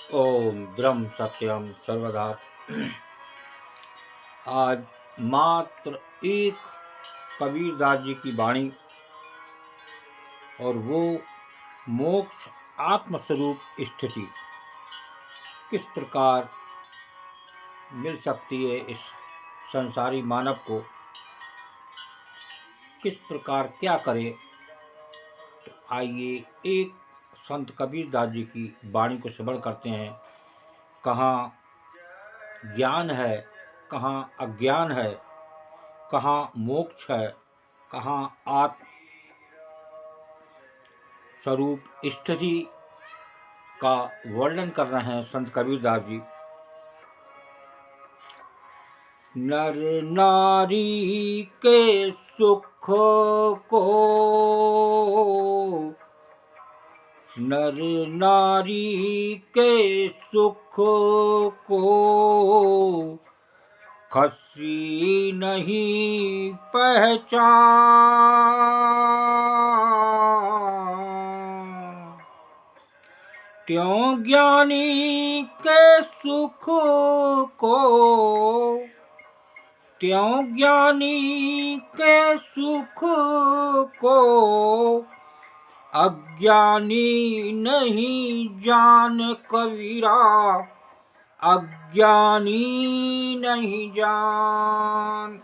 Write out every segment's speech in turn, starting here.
ओम ब्रह्म सत्यम सर्वदा। आज मात्र एक कबीरदास जी की वाणी और वो मोक्ष आत्मस्वरूप स्थिति किस प्रकार मिल सकती है, इस संसारी मानव को किस प्रकार क्या करे। तो आइए एक संत कबीरदास जी की वाणी को श्रवण करते हैं। कहाँ ज्ञान है, कहाँ अज्ञान है, कहाँ मोक्ष है, कहाँ आत्म स्वरूप स्थिति का वर्णन कर रहे हैं संत कबीरदास जी। नर नारी के सुख को, नर नारी के सुख को खसी नहीं पहचान, त्यों ज्ञानी के सुख को, त्यों ज्ञानी के सुख को अज्ञानी नहीं जान कबीरा, अज्ञानी नहीं जान।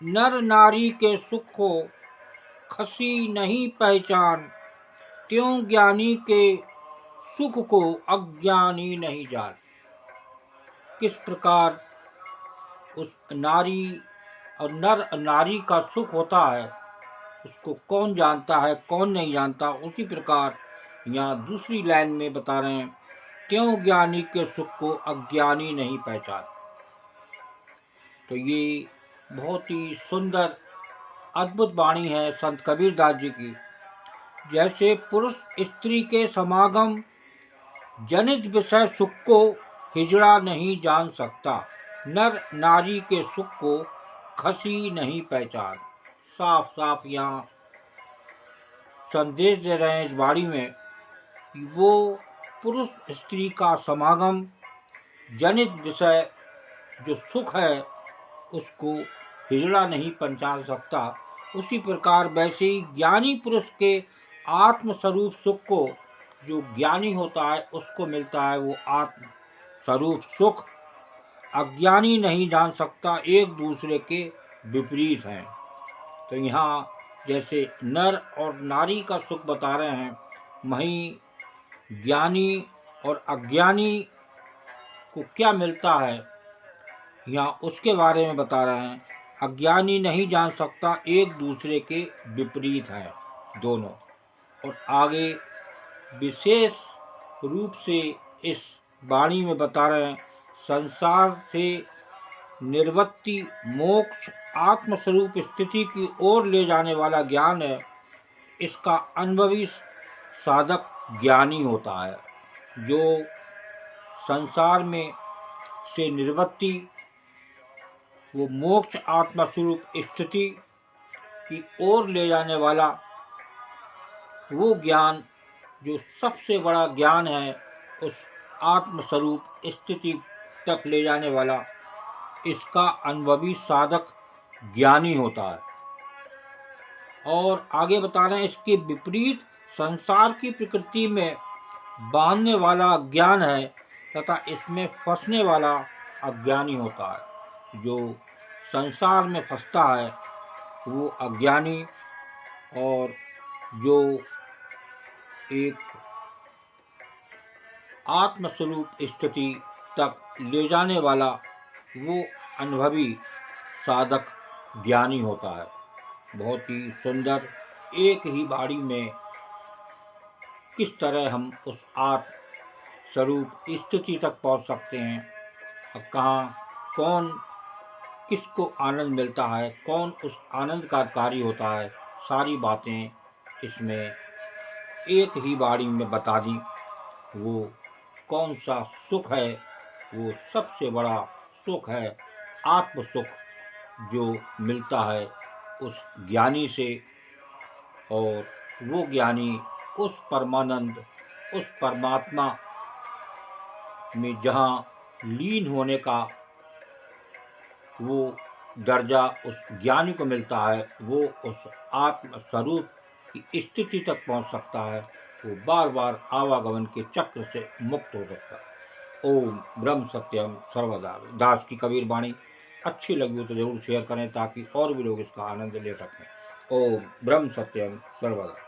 नर नारी के सुख को खसी नहीं पहचान, त्यों ज्ञानी के सुख को अज्ञानी नहीं जान। किस प्रकार उस नारी और नर नारी का सुख होता है, उसको कौन जानता है कौन नहीं जानता। उसी प्रकार यहाँ दूसरी लाइन में बता रहे हैं, क्यों ज्ञानी के सुख को अज्ञानी नहीं पहचान। तो ये बहुत ही सुंदर अद्भुत वाणी है संत कबीरदास जी की। जैसे पुरुष स्त्री के समागम जनित विषय सुख को हिजड़ा नहीं जान सकता, नर नारी के सुख को खसी नहीं पहचान। साफ साफ यहाँ संदेश दे रहे हैं इस वाणी में कि वो पुरुष स्त्री का समागम जनित विषय जो सुख है उसको हिजड़ा नहीं पहचान सकता। उसी प्रकार वैसे ही ज्ञानी पुरुष के आत्मस्वरूप सुख को जो ज्ञानी होता है उसको मिलता है वो आत्म स्वरूप सुख। अज्ञानी नहीं जान सकता, एक दूसरे के विपरीत हैं। तो यहाँ जैसे नर और नारी का सुख बता रहे हैं, वहीं ज्ञानी और अज्ञानी को क्या मिलता है यहाँ उसके बारे में बता रहे हैं। अज्ञानी नहीं जान सकता, एक दूसरे के विपरीत हैं दोनों। और आगे विशेष रूप से इस वाणी में बता रहे हैं, संसार से निर्वृत्ति मोक्ष आत्मस्वरूप स्थिति की ओर ले जाने वाला ज्ञान है। इसका अनुभवी साधक ज्ञानी होता है। जो संसार में से निर्वृत्ति वो मोक्ष आत्मस्वरूप स्थिति की ओर ले जाने वाला वो ज्ञान जो सबसे बड़ा ज्ञान है, उस आत्मस्वरूप स्थिति तक ले जाने वाला, इसका अनुभवी साधक ज्ञानी होता है। और आगे बता रहे हैं, इसके विपरीत संसार की प्रकृति में बांधने वाला ज्ञान है तथा इसमें फंसने वाला अज्ञानी होता है। जो संसार में फंसता है वो अज्ञानी, और जो एक आत्मस्वरूप स्थिति तक ले जाने वाला वो अनुभवी साधक ज्ञानी होता है। बहुत ही सुंदर एक ही वाणी में किस तरह हम उस आत्म स्वरूप स्थिति तक पहुंच सकते हैं, और कहाँ कौन किसको आनंद मिलता है, कौन उस आनंद का अधिकारी होता है, सारी बातें इसमें एक ही वाणी में बता दी। वो कौन सा सुख है, वो सबसे बड़ा सुख है आत्म सुख, जो मिलता है उस ज्ञानी से। और वो ज्ञानी उस परमानंद, उस परमात्मा में जहाँ लीन होने का वो दर्जा उस ज्ञानी को मिलता है, वो उस आत्म स्वरूप की स्थिति तक पहुंच सकता है, वो बार बार आवागमन के चक्र से मुक्त हो सकता है। ओम ब्रह्म सत्यम सर्वदा। दास की कबीर वाणी अच्छी लगी हो तो जरूर शेयर करें ताकि और भी लोग इसका आनंद ले सकें। ओम ब्रह्म सत्यम सर्वदा।